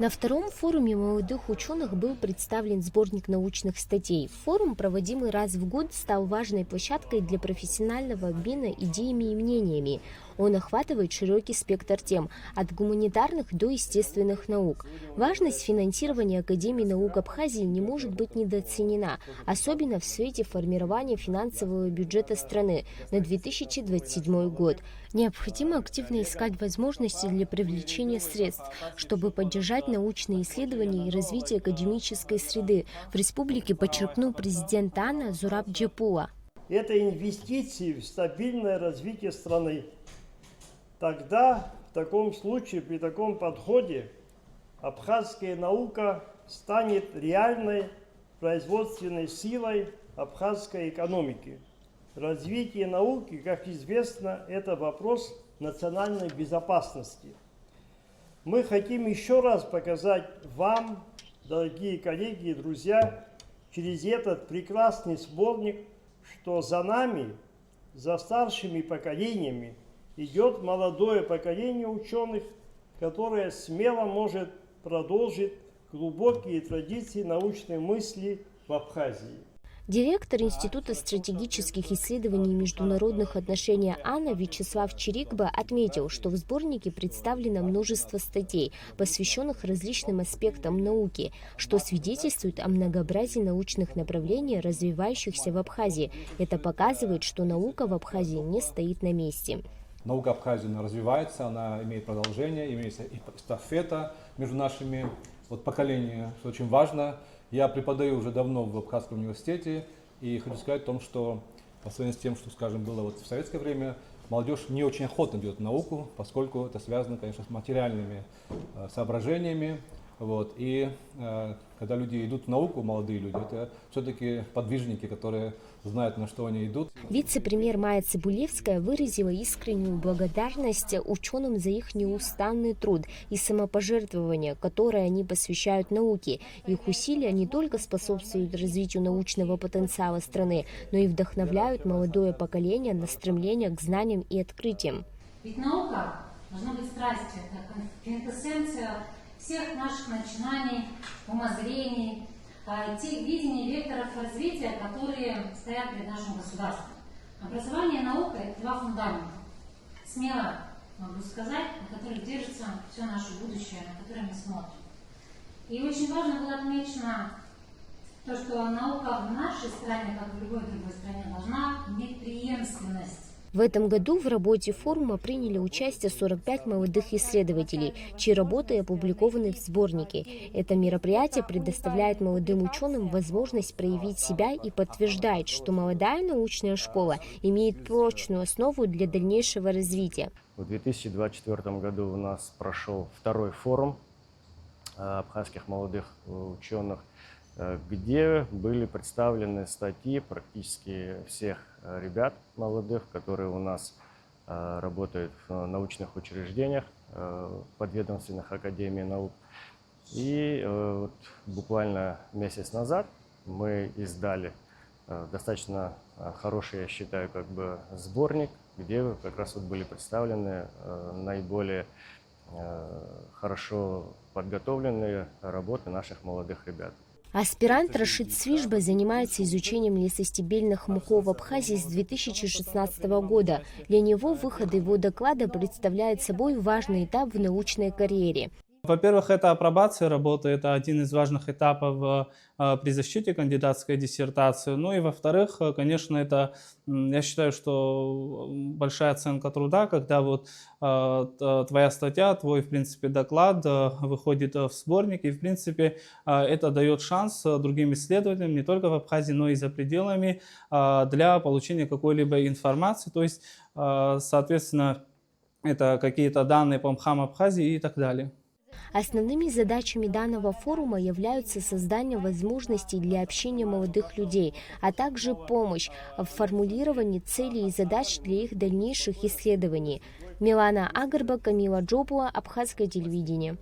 На втором форуме молодых ученых был представлен сборник научных статей. Форум, проводимый раз в год, стал важной площадкой для профессионального обмена идеями и мнениями. Он охватывает широкий спектр тем, от гуманитарных до естественных наук. Важность финансирования Академии наук Абхазии не может быть недооценена, особенно в свете формирования финансового бюджета страны на 2027 год. Необходимо активно искать возможности для привлечения средств, чтобы поддержать научные исследования и развитие академической среды. В республике подчеркнул президент АНА Зураб Джапула. Это инвестиции в стабильное развитие страны. Тогда, в таком случае, при таком подходе, абхазская наука станет реальной производственной силой абхазской экономики. Развитие науки, как известно, это вопрос национальной безопасности. Мы хотим еще раз показать вам, дорогие коллеги и друзья, через этот прекрасный сборник, что за нами, за старшими поколениями, идет молодое поколение ученых, которое смело может продолжить глубокие традиции научной мысли в Абхазии. Директор Института стратегических исследований и международных отношений АНА Вячеслав Чирикба отметил, что в сборнике представлено множество статей, посвященных различным аспектам науки, что свидетельствует о многообразии научных направлений, развивающихся в Абхазии. Это показывает, что наука в Абхазии не стоит на месте. Наука Абхазии развивается, она имеет продолжение, имеется и эстафета между нашими поколениями, что очень важно. Я преподаю уже давно в Абхазском университете и хочу сказать о том, что по сравнению с тем, что, скажем, было в советское время, молодежь не очень охотно идет в науку, поскольку это связано, конечно, с материальными соображениями. И когда люди идут в науку, молодые люди, это все-таки подвижники, которые знают, на что они идут. Вице-премьер Майя Цибулевская выразила искреннюю благодарность ученым за их неустанный труд и самопожертвование, которое они посвящают науке. Их усилия не только способствуют развитию научного потенциала страны, но и вдохновляют молодое поколение на стремление к знаниям и открытиям. Ведь наука должна быть страстью, это квинтэссенция всех наших начинаний, умозрений, тех видений, векторов развития, которые стоят перед нашим государством. Образование и наука – это два фундамента. Смело могу сказать, на которых держится все наше будущее, на которое мы смотрим. И очень важно было отмечено то, что наука в нашей стране, как и в любой другой стране, должна иметь преемственность. В этом году в работе форума приняли участие 45 молодых исследователей, чьи работы опубликованы в сборнике. Это мероприятие предоставляет молодым ученым возможность проявить себя и подтверждает, что молодая научная школа имеет прочную основу для дальнейшего развития. В 2024 году у нас прошел второй форум абхазских молодых ученых, где были представлены статьи практически всех ребят молодых, которые у нас работают в научных учреждениях, подведомственных академий наук. И буквально месяц назад мы издали достаточно хороший, я считаю, сборник, где как раз были представлены наиболее хорошо подготовленные работы наших молодых ребят. Аспирант Рашид Свижба занимается изучением лесостебельных мхов в Абхазии с 2016 года. Для него выход его доклада представляет собой важный этап в научной карьере. Во-первых, это апробация работы, это один из важных этапов при защите кандидатской диссертации. Ну и во-вторых, конечно, это, я считаю, что большая оценка труда, когда твоя статья, твой, в принципе, доклад выходит в сборник, и, в принципе, это дает шанс другим исследователям, не только в Абхазии, но и за пределами, для получения какой-либо информации, то есть, соответственно, это какие-то данные по МХАМ Абхазии и так далее. Основными задачами данного форума являются создание возможностей для общения молодых людей, а также помощь в формулировании целей и задач для их дальнейших исследований. Милана Агарба, Камила Джопула, Абхазское телевидение.